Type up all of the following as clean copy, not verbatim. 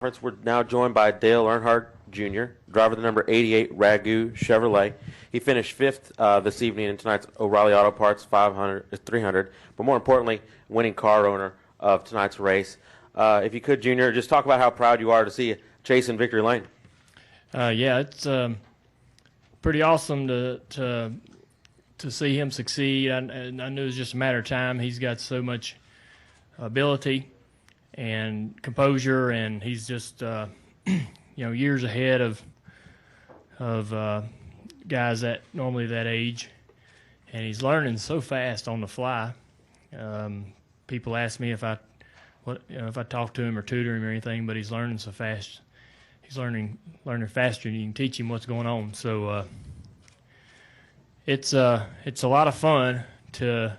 We're now joined by Dale Earnhardt Jr., driver of the number 88 Ragu Chevrolet. He finished fifth this evening in tonight's O'Reilly Auto Parts 300, but more importantly, winning car owner of tonight's race. If you could, Junior, just talk about how proud you are to see you chasing victory lane. Yeah, it's pretty awesome to see him succeed. I knew it was just a matter of time. He's got so much ability and composure, and he's just years ahead of guys that normally that age, and he's learning so fast on the fly. People ask me if I talk to him or tutor him or anything, but he's learning so fast. He's learning faster than you can teach him what's going on. So it's a lot of fun to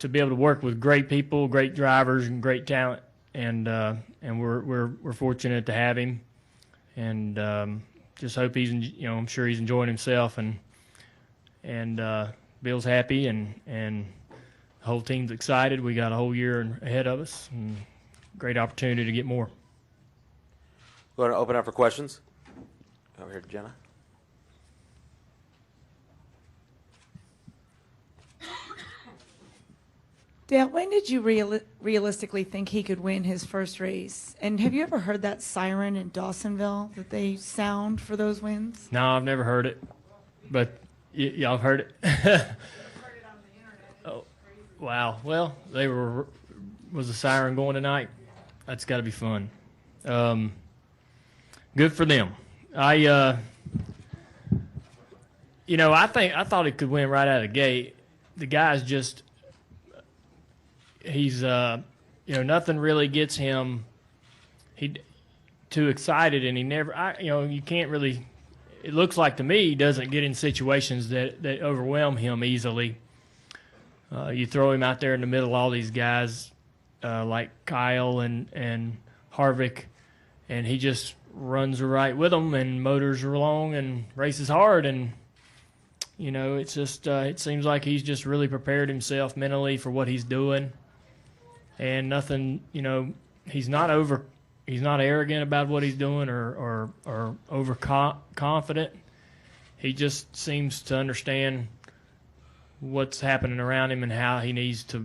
be able to work with great people, great drivers, and great talent, and we're fortunate to have him, and just hope he's I'm sure he's enjoying himself, and Bill's happy, and the whole team's excited. We got a whole year ahead of us, and great opportunity to get more. Going to open up for questions. Over here to Jenna. Dale, when did you realistically think he could win his first race? And have you ever heard that siren in Dawsonville that they sound for those wins? No, I've never heard it, but y'all have heard it. Oh, wow. Well, was the siren going tonight? That's got to be fun. Good for them. I thought he could win right out of the gate. The guy's just. He's nothing really gets him too excited, and he never you can't really, it looks like to me he doesn't get in situations that overwhelm him easily. You throw him out there in the middle of all these guys like Kyle and Harvick, and he just runs right with them and motors along and races hard, and it's just it seems like he's just really prepared himself mentally for what he's doing. And nothing, he's not arrogant about what he's doing or overconfident. He just seems to understand what's happening around him and how he needs to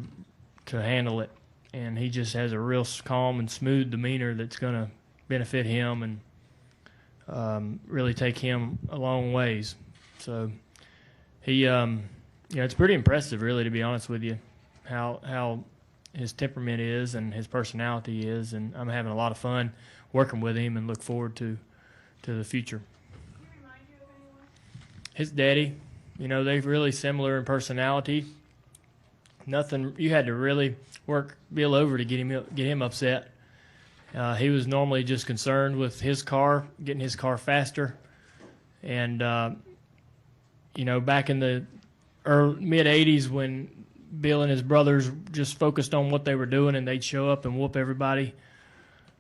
handle it. And he just has a real calm and smooth demeanor that's going to benefit him and really take him a long ways. So he, it's pretty impressive, really, to be honest with you, how his temperament is and his personality is, and I'm having a lot of fun working with him and look forward to the future. Can you remind you of anyone? His daddy, they're really similar in personality. Nothing, you had to really work Bill over to get him upset. He was normally just concerned with his car, getting his car faster, and back in the mid '80s when Bill and his brothers just focused on what they were doing, and they'd show up and whoop everybody.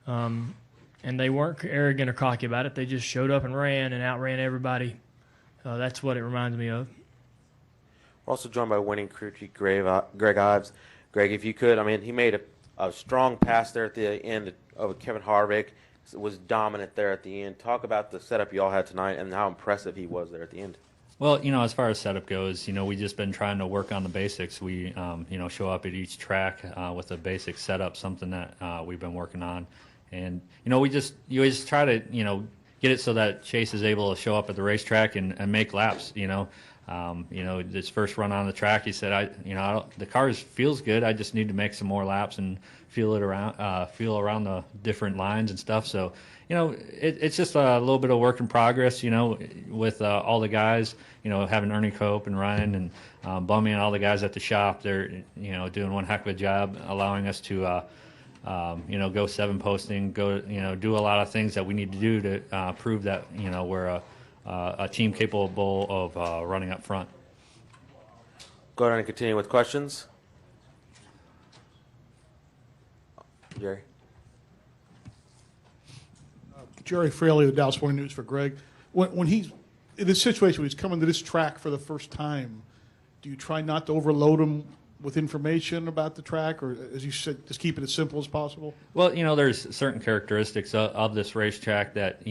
And they weren't arrogant or cocky about it. They just showed up and ran and outran everybody. That's what it reminds me of. We're also joined by winning crew chief Greg Ives. Greg, if you could, he made a strong pass there at the end of Kevin Harvick. Was dominant there at the end. Talk about the setup you all had tonight and how impressive he was there at the end. Well, as far as setup goes, we just been trying to work on the basics. We, show up at each track with a basic setup, something that we've been working on. And, you always try to, get it so that Chase is able to show up at the racetrack and make laps, His first run on the track, he said, the car feels good. I just need to make some more laps and feel around the different lines and stuff. So, it's just a little bit of work in progress, with all the guys, having Ernie Cope and Ryan and Bummy and all the guys at the shop. They're, doing one heck of a job allowing us to, go seven posting, do a lot of things that we need to do to prove that, we're a team capable of running up front. Go ahead and continue with questions. Jerry. Jerry Fraley of the Dallas Morning News for Greg. When he's in this situation, when he's coming to this track for the first time, do you try not to overload him with information about the track, or as you said, just keep it as simple as possible? Well, there's certain characteristics of this racetrack that,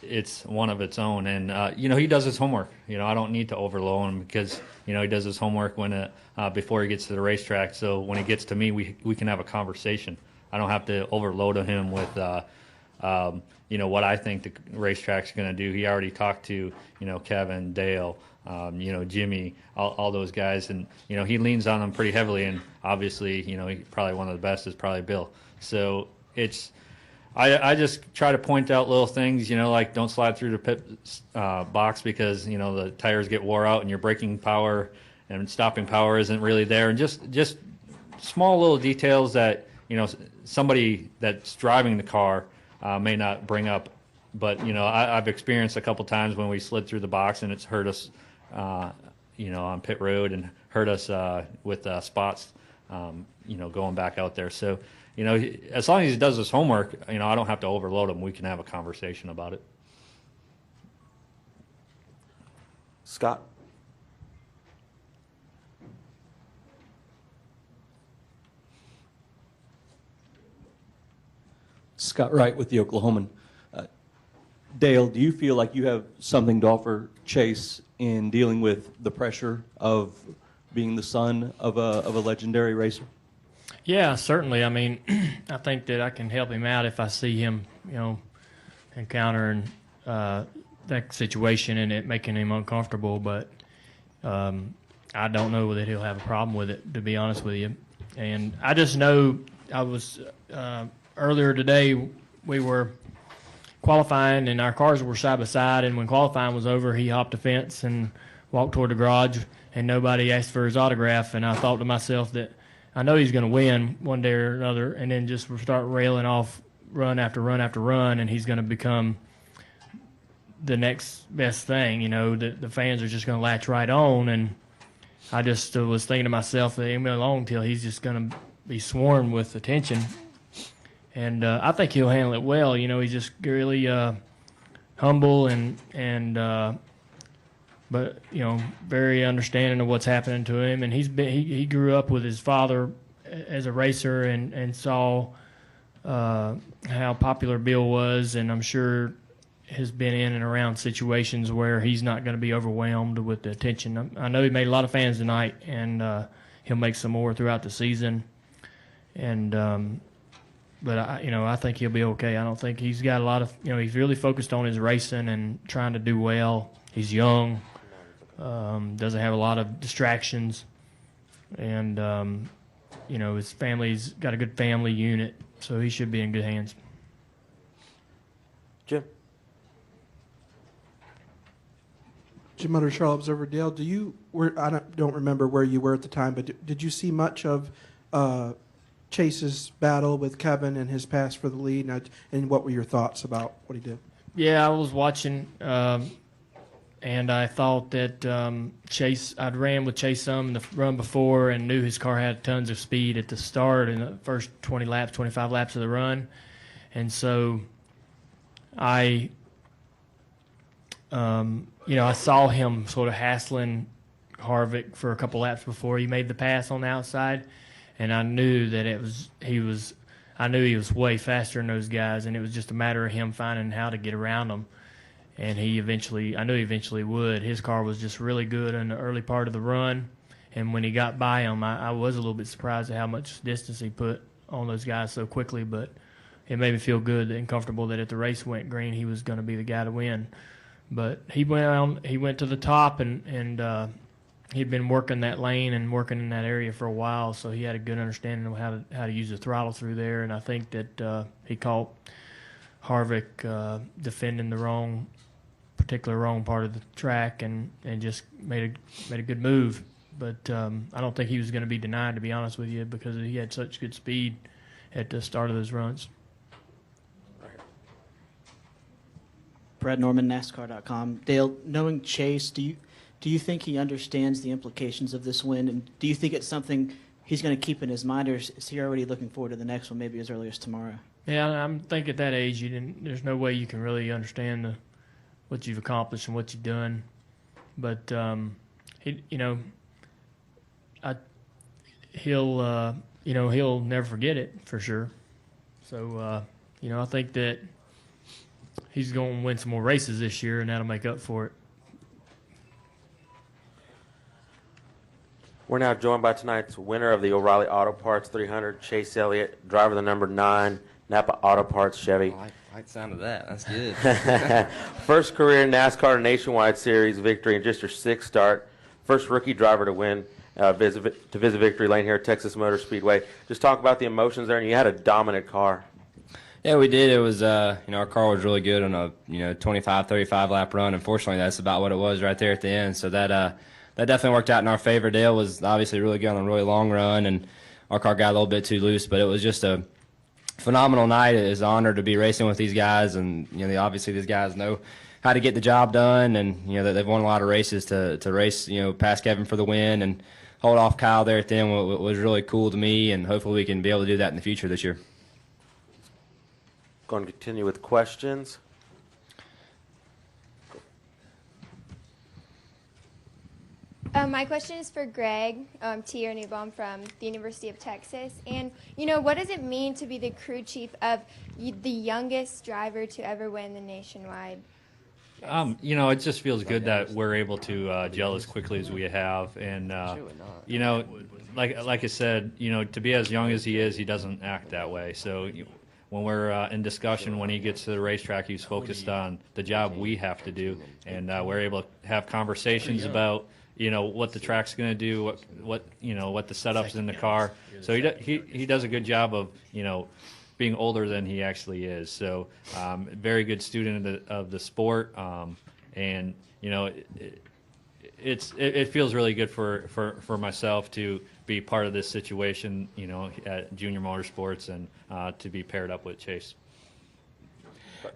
it's one of its own. And, he does his homework. I don't need to overload him because, he does his homework before he gets to the racetrack. So when he gets to me, we can have a conversation. I don't have to overload him with, what I think the racetrack's going to do. He already talked to, Kevin, Dale, Jimmy, all those guys. And, he leans on them pretty heavily. And obviously, probably one of the best is probably Bill. So I just try to point out little things, like don't slide through the pit box because, the tires get wore out and your braking power and stopping power isn't really there. And just small little details that, somebody that's driving the car may not bring up. But, I've experienced a couple times when we slid through the box and it's hurt us, on pit road and hurt us with spots, going back out there. So, as long as he does his homework, I don't have to overload him. We can have a conversation about it. Scott? Scott Wright with the Oklahoman. Dale, do you feel like you have something to offer Chase in dealing with the pressure of being the son of a legendary racer? Yeah, certainly. I mean, I think that I can help him out if I see him, encountering that situation and it making him uncomfortable. But I don't know that he'll have a problem with it, to be honest with you. And I just know I was earlier today we were qualifying and our cars were side by side. And when qualifying was over, he hopped a fence and walked toward the garage, and nobody asked for his autograph. And I thought to myself that I know he's going to win one day or another, and then just start railing off run after run after run, and he's going to become the next best thing. The fans are just going to latch right on. And I just was thinking to myself that ain't been long till he's just going to be swarmed with attention. And I think he'll handle it well. He's just really humble but very understanding of what's happening to him. And he grew up with his father as a racer and saw how popular Bill was, and I'm sure has been in and around situations where he's not going to be overwhelmed with the attention. I know he made a lot of fans tonight, and he'll make some more throughout the season. And but I think he'll be okay. I don't think he's got a lot of he's really focused on his racing and trying to do well. He's young. Doesn't have a lot of distractions, and his family's got a good family unit, so he should be in good hands. Jim? Jim Mutter, Charlotte Observer. Dale, I don't remember where you were at the time, but did you see much of Chase's battle with Kevin and his pass for the lead, and what were your thoughts about what he did? Yeah, I was watching. And I thought that Chase, I'd ran with Chase some in the run before and knew his car had tons of speed at the start in the first 20 laps, 25 laps of the run. And so I saw him sort of hassling Harvick for a couple laps before he made the pass on the outside. And I knew that I knew he was way faster than those guys, and it was just a matter of him finding how to get around them. And I knew he eventually would. His car was just really good in the early part of the run. And when he got by him, I was a little bit surprised at how much distance he put on those guys so quickly. But it made me feel good and comfortable that if the race went green, he was going to be the guy to win. But he went to the top, and he'd been working that lane and working in that area for a while, so he had a good understanding of how to use the throttle through there. And I think that he caught Harvick defending the wrong part of the track and just made a good move. But I don't think he was going to be denied, to be honest with you, because he had such good speed at the start of those runs. Brad Norman, NASCAR.com. Dale, knowing Chase, do you think he understands the implications of this win, and do you think it's something he's going to keep in his mind, or is he already looking forward to the next one, maybe as early as tomorrow? Yeah, I'm thinking at that age, there's no way you can really understand what you've accomplished and what you've done. But he'll never forget it for sure. So, I think that he's going to win some more races this year, and that'll make up for it. We're now joined by tonight's winner of the O'Reilly Auto Parts 300, Chase Elliott, driver of the number 9 Napa Auto Parts Chevy. I like the sound of that. That's good. First career NASCAR Nationwide Series victory in just your 6th start. First rookie driver to win to visit victory lane here at Texas Motor Speedway. Just talk about the emotions there, and you had a dominant car. Yeah, we did. It was, our car was really good on a, 25, 35 lap run. Unfortunately, that's about what it was right there at the end. So that definitely worked out in our favor. Dale was obviously really good on a really long run, and our car got a little bit too loose, but it was just a phenomenal night. It is an honor to be racing with these guys, and obviously these guys know how to get the job done, and that they've won a lot of races to race, past Kevin for the win and hold off Kyle there at the end was really cool to me, and hopefully we can be able to do that in the future this year. Going to continue with questions. My question is for Greg T. Newbaum from the University of Texas. And, what does it mean to be the crew chief of the youngest driver to ever win the nationwide? It just feels good that we're able to gel as quickly as we have. And, like I said, to be as young as he is, he doesn't act that way. So when we're in discussion, when he gets to the racetrack, he's focused on the job we have to do. And we're able to have conversations about what the track's going to do, what the setup's in the car. So he does a good job of being older than he actually is. So very good student of the sport, and it feels really good for myself to be part of this situation, at Junior Motorsports, and to be paired up with Chase.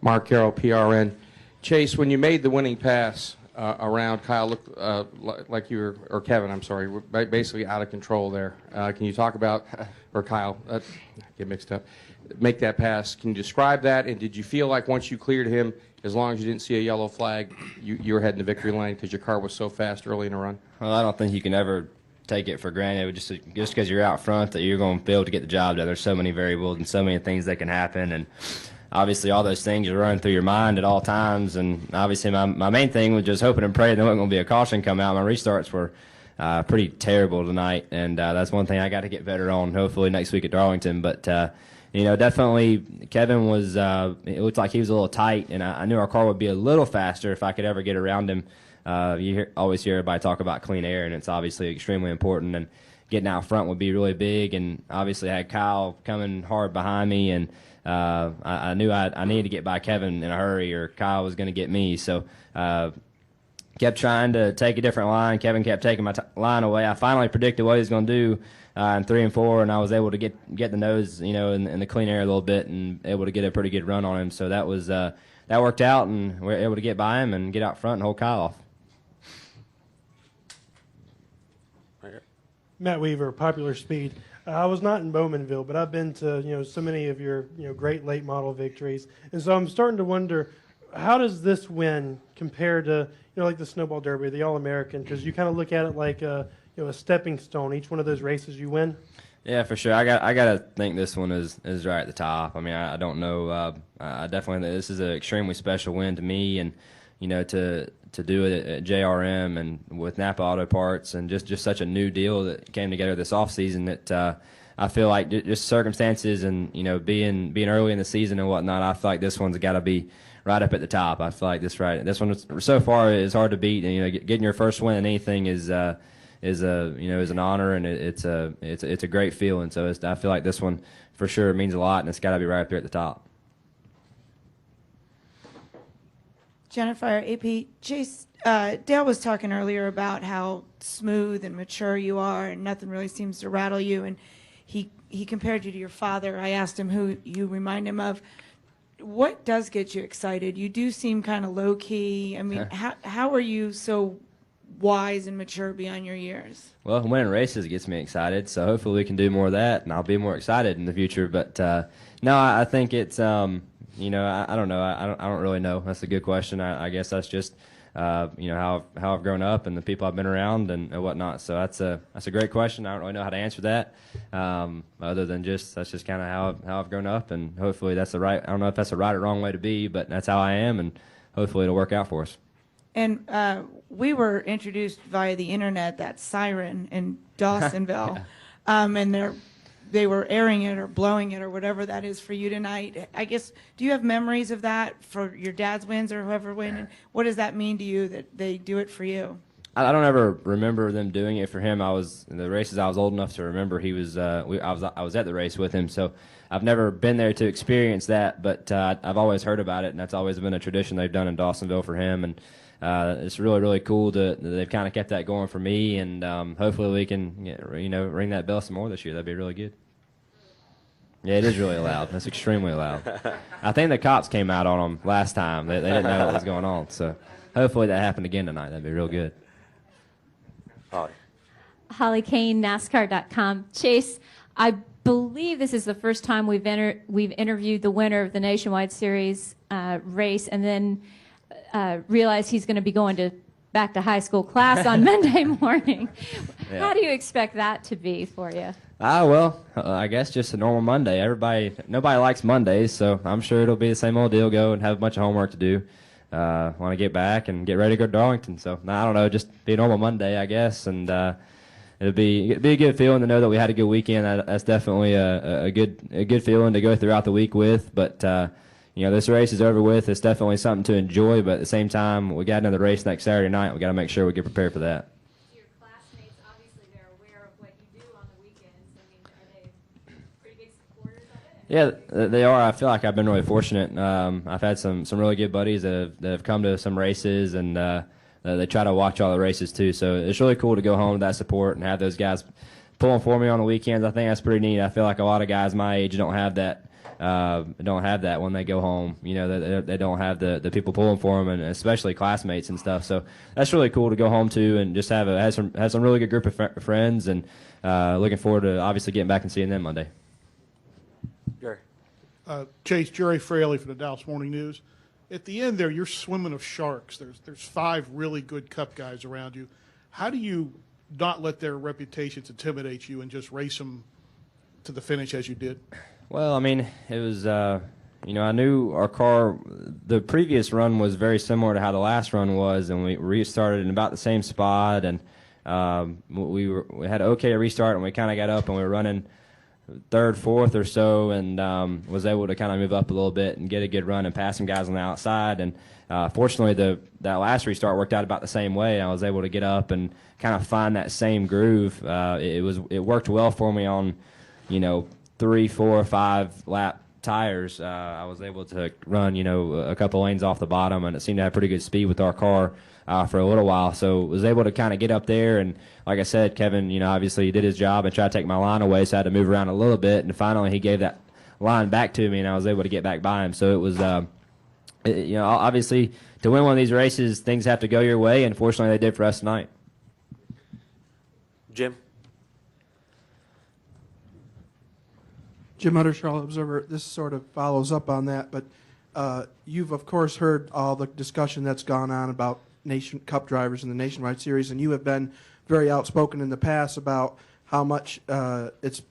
Mark Carroll, PRN. Chase, when you made the winning pass around Kyle, looked like you were, or Kevin, I'm sorry, were basically out of control there. Can you talk about, or Kyle, get mixed up, make that pass? Can you describe that? And did you feel like once you cleared him, as long as you didn't see a yellow flag, you were heading to victory lane because your car was so fast early in the run? Well, I don't think you can ever take it for granted just because you're out front that you're going to be able to get the job done. There's so many variables and so many things that can happen, and obviously all those things are running through your mind at all times. And obviously my main thing was just hoping and praying there wasn't going to be a caution come out. My restarts were pretty terrible tonight, and that's one thing I got to get better on hopefully next week at Darlington. But definitely Kevin was it looked like he was a little tight, and I knew our car would be a little faster if I could ever get around him. Always hear everybody talk about clean air, and it's obviously extremely important, and getting out front would be really big. And obviously I had Kyle coming hard behind me, and I knew I needed to get by Kevin in a hurry, or Kyle was going to get me. So kept trying to take a different line. Kevin kept taking my line away. I finally predicted what he was going to do in 3 and 4, and I was able to get the nose, in the clean air a little bit, and able to get a pretty good run on him. So that was that worked out, and we were able to get by him and get out front and hold Kyle off. Matt Weaver, Popular Speed. I was not in Bowmanville, but I've been to so many of your great late model victories, and so I'm starting to wonder, how does this win compare to like the Snowball Derby, or the All American? Because you kind of look at it like a stepping stone. Each one of those races you win. Yeah, for sure. I got to think this one is right at the top. I mean, I don't know. I definitely think this is an extremely special win to me, and to do it at JRM and with Napa Auto Parts, and just such a new deal that came together this offseason that I feel like just circumstances and being early in the season and whatnot, I feel like this one's got to be right up at the top. I feel like this one so far is hard to beat, and getting your first win in anything is an honor, and it's a great feeling. So I feel like this one for sure means a lot, and it's got to be right up there at the top. Jennifer, AP, Chase, Dale was talking earlier about how smooth and mature you are, and nothing really seems to rattle you. And he compared you to your father. I asked him who you remind him of. What does get you excited? You do seem kind of low key. I mean, how are you so wise and mature beyond your years? Well, winning races gets me excited, so hopefully we can do more of that, and I'll be more excited in the future. But no, I think it's I don't know. I don't really know. That's a good question. I guess that's just how I've grown up and the people I've been around and whatnot. So that's a great question. I don't really know how to answer that, other than that's just kind of how I've grown up, and hopefully that's the right. I don't know if that's the right or wrong way to be, but that's how I am, and hopefully it'll work out for us. And we were introduced via the internet, that siren in Dawsonville, and they were airing it or blowing it or whatever that is for you tonight. I guess, do you have memories of that for your dad's wins or whoever win? And what does that mean to you that they do it for you? I don't ever remember them doing it for him. I was in the races I was old enough to remember. He was I was at the race with him, so I've never been there to experience that. But I've always heard about it, and that's always been a tradition they've done in Dawsonville for him. And it's really, really cool that they've kind of kept that going for me. And hopefully we can ring that bell some more this year. That'd be really good. Yeah, it is really loud. That's extremely loud. I think the cops came out on them last time. They didn't know what was going on. So hopefully that happened again tonight. That'd be real good. Holly Kane, NASCAR.com. Chase, I believe this is the first time we've interviewed the winner of the Nationwide Series race, and then realized he's going to be going back to high school class on Monday morning. Yeah. How do you expect that to be for you? I guess just a normal Monday. Nobody likes Mondays, so I'm sure it'll be the same old deal. Go and have a bunch of homework to do. Want to get back and get ready to go to Darlington. So I don't know, just be a normal Monday, I guess. And it'd be a good feeling to know that we had a good weekend. That's definitely a good feeling to go throughout the week with. But this race is over with. It's definitely something to enjoy. But at the same time, we got another race next Saturday night. We got to make sure we get prepared for that. Your classmates, obviously, they're aware of what you do on the weekends. I mean, are they pretty big supporters of it? Yeah, they are. I feel like I've been really fortunate. I've had some really good buddies that have come to some races, and they try to watch all the races too. So it's really cool to go home with that support and have those guys pulling for me on the weekends. I think that's pretty neat. I feel like a lot of guys my age don't have that. When they go home. They don't have the people pulling for them, and especially classmates and stuff. So that's really cool to go home to and just have some really good group of friends, and looking forward to obviously getting back and seeing them Monday. Jerry. Chase, Jerry Fraley from the Dallas Morning News. At the end there, you're swimming of sharks. There's 5 really good Cup guys around you. How do you not let their reputations intimidate you and just race them to the finish as you did? Well, I mean, it was, I knew our car, the previous run was very similar to how the last run was, and we restarted in about the same spot, and we had an okay restart, and we kind of got up, and we were running third, fourth or so, and was able to kind of move up a little bit and get a good run and pass some guys on the outside. And fortunately, that last restart worked out about the same way. I was able to get up and kind of find that same groove. It worked well for me on, 3, 4, 5 lap tires. I was able to run, a couple lanes off the bottom, and it seemed to have pretty good speed with our car for a little while. So was able to kind of get up there, and like I said, Kevin, obviously he did his job and tried to take my line away, so I had to move around a little bit, and finally he gave that line back to me, and I was able to get back by him. So it was, obviously to win one of these races, things have to go your way, and fortunately they did for us tonight. Jim. Jim Utter, Charlotte Observer. This sort of follows up on that, but you've, of course, heard all the discussion that's gone on about Cup drivers in the Nationwide Series, and you have been very outspoken in the past about how much it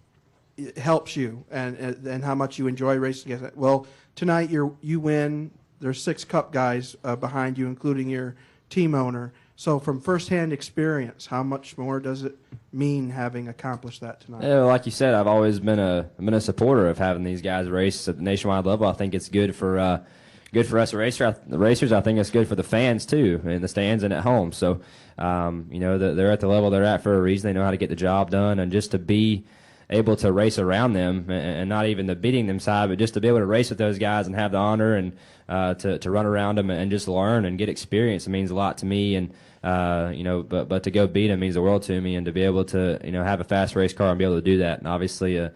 helps you and how much you enjoy racing against it. Well, tonight you win. There's 6 Cup guys behind you, including your team owner. So from firsthand experience, how much more does it mean having accomplished that tonight? Yeah, like you said, I've always been a supporter of having these guys race at the nationwide level. I think it's good for us racers. I think it's good for the fans too, in the stands and at home. So, they're at the level they're at for a reason. They know how to get the job done, and just to be able to race around them, and not even the beating them side, but just to be able to race with those guys and have the honor and to run around them and just learn and get experience, it means a lot to me. And but to go beat them means the world to me, and to be able to have a fast race car and be able to do that. And obviously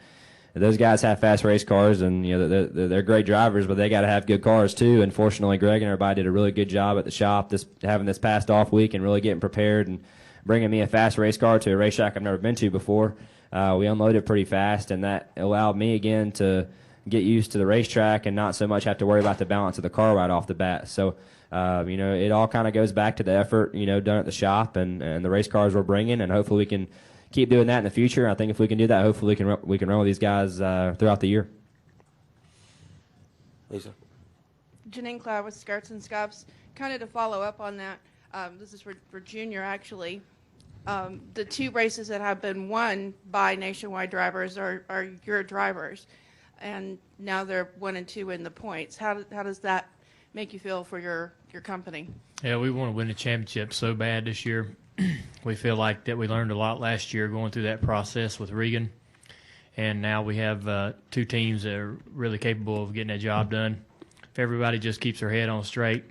those guys have fast race cars, and they're great drivers, but they got to have good cars too. And fortunately, Greg and everybody did a really good job at the shop having this past off week and really getting prepared and bringing me a fast race car to a racetrack I've never been to before. We unloaded pretty fast, and that allowed me again to get used to the racetrack and not so much have to worry about the balance of the car right off the bat. So, it all kind of goes back to the effort, done at the shop and the race cars we're bringing, and hopefully we can keep doing that in the future. I think if we can do that, hopefully we can run with these guys throughout the year. Lisa. Janine Cloud with Skirts and Scuffs. Kind of to follow up on that, this is for Junior actually. The 2 races that have been won by Nationwide drivers are your drivers, and now they're 1 and 2 in the points. How does that make you feel for your company? Yeah, we want to win the championship so bad this year. We feel like that we learned a lot last year going through that process with Regan, and now we have 2 teams that are really capable of getting that job done. If everybody just keeps their head on straight,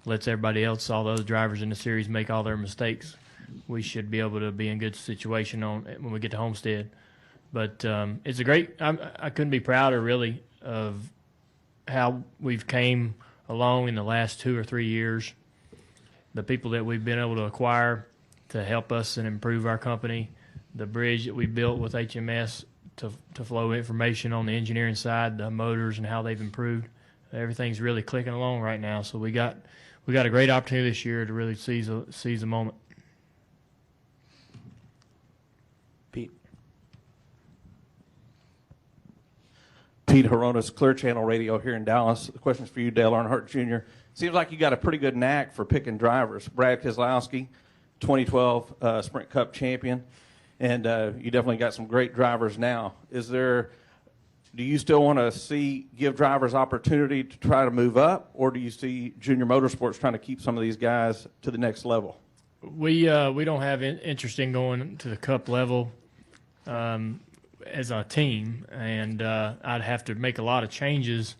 lets everybody else, all the other drivers in the series, make all their mistakes, we should be able to be in good situation when we get to Homestead. But it's a great. I couldn't be prouder really of how we've came along in the last 2 or 3 years. The people that we've been able to acquire to help us and improve our company, the bridge that we built with HMS to flow information on the engineering side, the motors and how they've improved. Everything's really clicking along right now. So we got a great opportunity this year to really seize the moment. Pete. Pete Horonas, Clear Channel Radio here in Dallas. The question's for you, Dale Earnhardt Jr. Seems like you got a pretty good knack for picking drivers. Brad Keselowski, 2012 Sprint Cup champion, and you definitely got some great drivers now. Do you still want to give drivers opportunity to try to move up, or do you see Junior Motorsports trying to keep some of these guys to the next level? We don't have interest in going to the Cup level as a team, and I'd have to make a lot of changes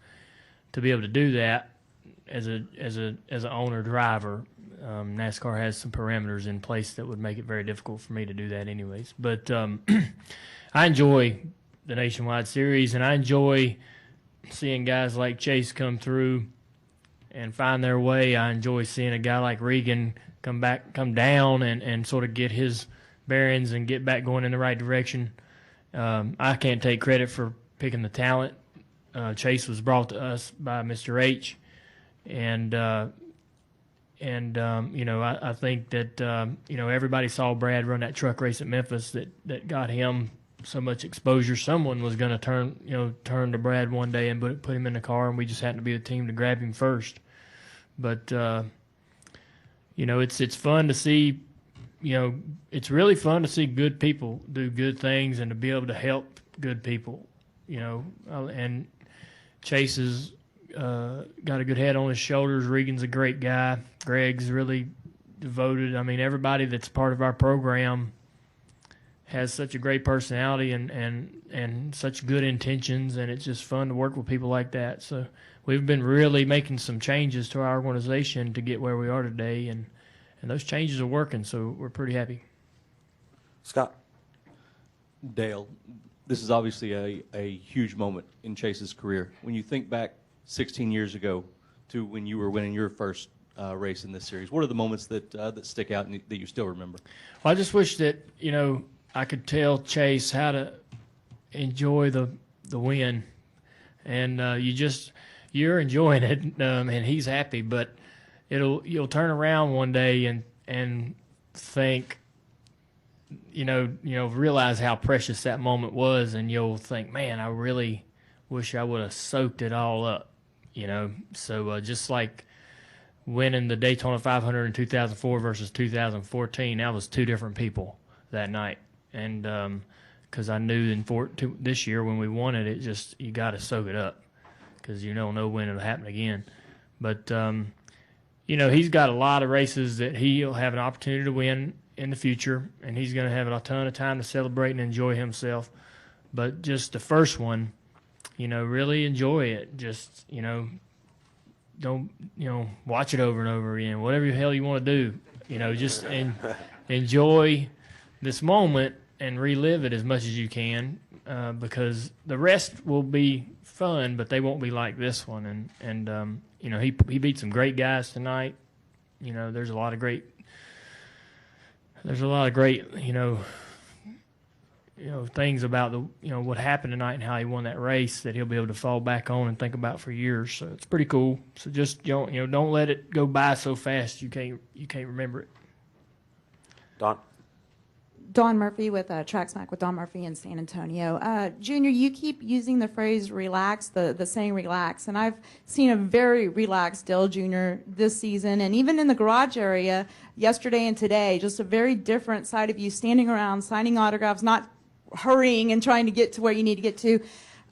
to be able to do that as an owner driver. NASCAR has some parameters in place that would make it very difficult for me to do that anyways. But I enjoy the Nationwide Series, and I enjoy seeing guys like Chase come through and find their way. I enjoy seeing a guy like Regan come down and sort of get his bearings and get back going in the right direction. I can't take credit for picking the talent. Chase was brought to us by Mr. H, and I think that everybody saw Brad run that truck race at Memphis that got him so much exposure. Someone was going to turn to Brad one day and put him in the car, and we just happened to be the team to grab him first. But it's fun to see. It's really fun to see good people do good things and to be able to help good people. And Chase has got a good head on his shoulders. Regan's a great guy. Greg's really devoted. I mean, everybody that's part of our program has such a great personality and such good intentions, and it's just fun to work with people like that. So we've been really making some changes to our organization to get where we are today, and those changes are working, so we're pretty happy. Scott. Dale, this is obviously a huge moment in Chase's career. When you think back 16 years ago to when you were winning your first race in this series, what are the moments that stick out and that you still remember? Well, I just wish that, I could tell Chase how to enjoy the win, and you're enjoying it, and he's happy. But you'll turn around one day and think, realize how precious that moment was, and you'll think, man, I really wish I would have soaked it all up, So just like winning the Daytona 500 in 2004 versus 2014, that was 2 different people that night. And because I knew this year when we won it, you got to soak it up because you don't know when it'll happen again. But, he's got a lot of races that he'll have an opportunity to win in the future, and he's going to have a ton of time to celebrate and enjoy himself. But just the first one, really enjoy it. Just, don't, watch it over and over again. Whatever the hell you want to do, just enjoy this moment and relive it as much as you can, because the rest will be fun, but they won't be like this one. And he beat some great guys tonight. There's a lot of great. things about what happened tonight and how he won that race that he'll be able to fall back on and think about for years. So it's pretty cool. So just don't let it go by so fast you can't remember it. Dawn Murphy with Track Smack with Dawn Murphy in San Antonio. Junior, you keep using the phrase relax, the saying relax, and I've seen a very relaxed Dale Jr. this season, and even in the garage area yesterday and today, just a very different side of you, standing around, signing autographs, not hurrying and trying to get to where you need to get to.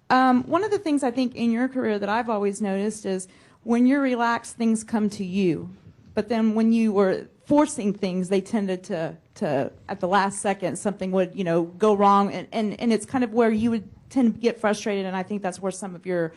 One of the things I think in your career that I've always noticed is when you're relaxed, things come to you. But then when you were forcing things, they tended to at the last second, something would, go wrong. And it's kind of where you would tend to get frustrated. And I think that's where some of your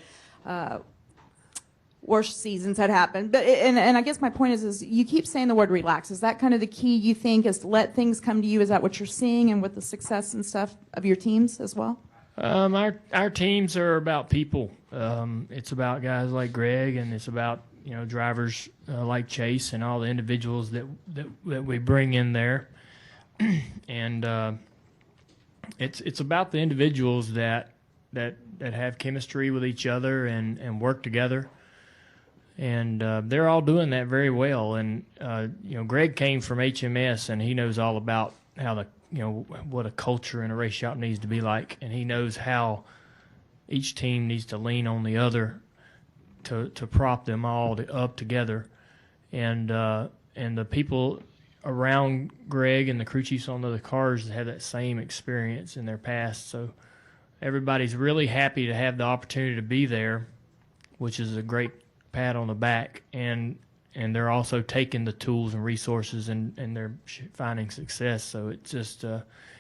worst seasons had happened. But and I guess my point is you keep saying the word relax. Is that kind of the key, you think, is to let things come to you? Is that what you're seeing and with the success and stuff of your teams as well? Our teams are about people. It's about guys like Greg, and it's about drivers like Chase and all the individuals that we bring in there, and it's about the individuals that have chemistry with each other and work together, and they're all doing that very well. And Greg came from HMS, and he knows all about how what a culture in a race shop needs to be like, and he knows how each team needs to lean on the other to prop them all up together, and the people around Greg and the crew chiefs on the other cars have that same experience in their past. So everybody's really happy to have the opportunity to be there, which is a great pat on the back, and they're also taking the tools and resources and they're finding success. So it's just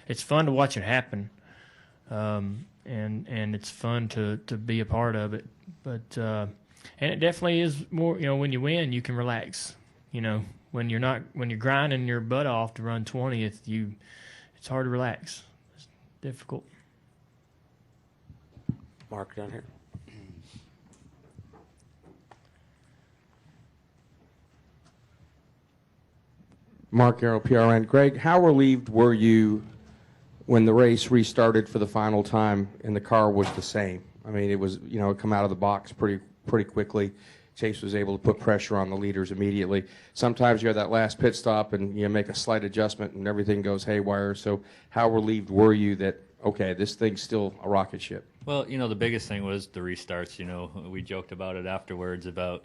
it's fun to watch it happen, and it's fun to be a part of it. But and it definitely is more, when you win, you can relax. When you're grinding your butt off to run 20th, it's hard to relax. It's difficult. Mark down here. Mark Arrow, PRN. Greg, how relieved were you when the race restarted for the final time and the car was the same? I mean, it was, come out of the box pretty quickly. Chase was able to put pressure on the leaders immediately. Sometimes you have that last pit stop and you make a slight adjustment and everything goes haywire. So how relieved were you that, okay, this thing's still a rocket ship? Well, the biggest thing was the restarts. We joked about it afterwards about,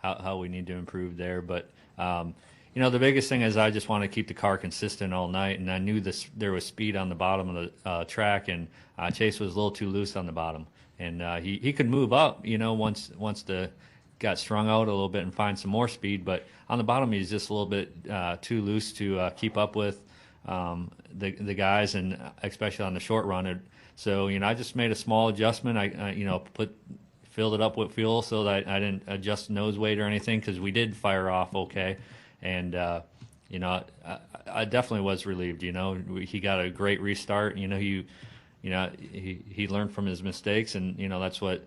how we need to improve there. But, the biggest thing is I just want to keep the car consistent all night. And I knew there was speed on the bottom of the track, and Chase was a little too loose on the bottom. And he could move up, once got strung out a little bit and find some more speed. But on the bottom, he's just a little bit too loose to keep up with the guys, and especially on the short run. So, I just made a small adjustment. I filled it up with fuel so that I didn't adjust nose weight or anything, because we did fire off okay. And, I definitely was relieved. He got a great restart. He learned from his mistakes, and that's what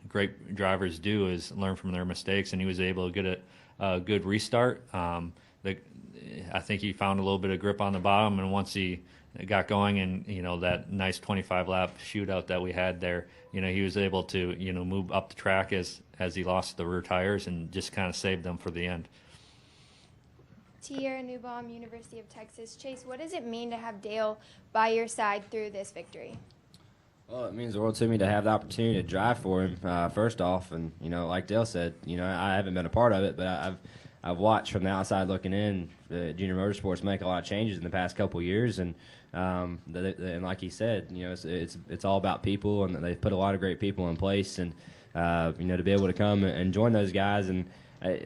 great drivers do, is learn from their mistakes. And he was able to get a good restart. I think he found a little bit of grip on the bottom, and once he got going, and that nice 25 lap shootout that we had there, he was able to move up the track as he lost the rear tires and just kind of saved them for the end. Tierra Newbaum, University of Texas. Chase, what does it mean to have Dale by your side through this victory? Well, it means the world to me to have the opportunity to drive for him, first off. And, like Dale said, I haven't been a part of it, but I've watched from the outside looking in Junior Motorsports make a lot of changes in the past couple of years. And and like he said, it's all about people, and they've put a lot of great people in place. And, to be able to come and join those guys, and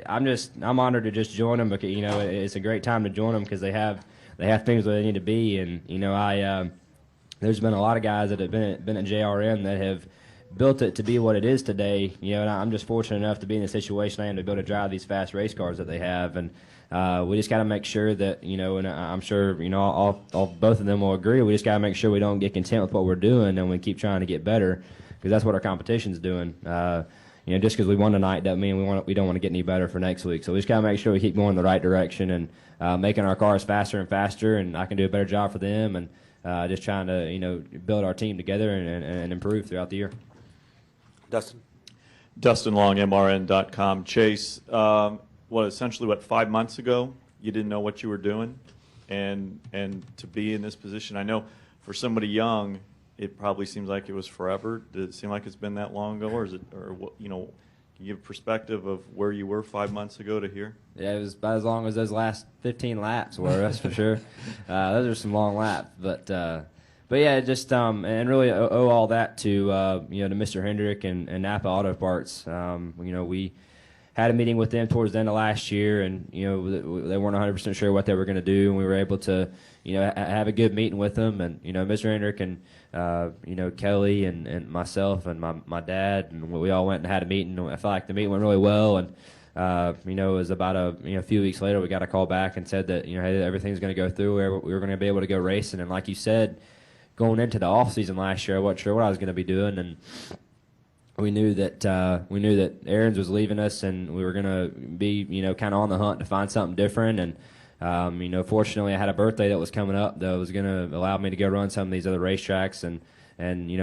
I'm honored to just join them, because it's a great time to join them, because they have things where they need to be. And there's been a lot of guys that have been at JRM that have built it to be what it is today. And I'm just fortunate enough to be in the situation I am to be able to drive these fast race cars that they have. And we just got to make sure that and I'm sure all both of them will agree. We just got to make sure we don't get content with what we're doing, and we keep trying to get better, because that's what our competition's doing. Just because we won tonight doesn't mean we don't want to get any better for next week. So we just got to make sure we keep going in the right direction and making our cars faster and faster, and I can do a better job for them. And just trying to build our team together and improve throughout the year. Dustin? Dustin Long, MRN.com. Chase, essentially 5 months ago, you didn't know what you were doing, and to be in this position, I know for somebody young, it probably seems like it was forever. Does it seem like it's been that long ago, or is it, or what, can you give perspective of where you were 5 months ago to here? Yeah, it was about as long as those last 15 laps were, that's for sure. Those are some long laps, but yeah, just and really owe all that to to Mr. Hendrick and Napa Auto Parts. We had a meeting with them towards the end of last year, and they weren't 100% sure what they were going to do, and we were able to have a good meeting with them, and Mr. Hendrick and Kelly and myself and my dad, and we all went and had a meeting. I felt like the meeting went really well, and it was about a few weeks later we got a call back and said that hey, everything's going to go through. We were going to be able to go racing, and like you said, going into the off season last year, I wasn't sure what I was going to be doing, and we knew that Aaron's was leaving us, and we were going to be kind of on the hunt to find something different. And fortunately, I had a birthday that was coming up that was going to allow me to go run some of these other racetracks and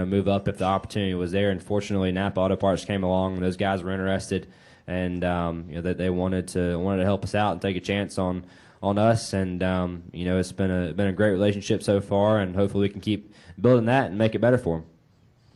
move up if the opportunity was there. And fortunately, Napa Auto Parts came along, and those guys were interested, and that they wanted to help us out and take a chance on us. And it's been a great relationship so far, and hopefully we can keep building that and make it better for them.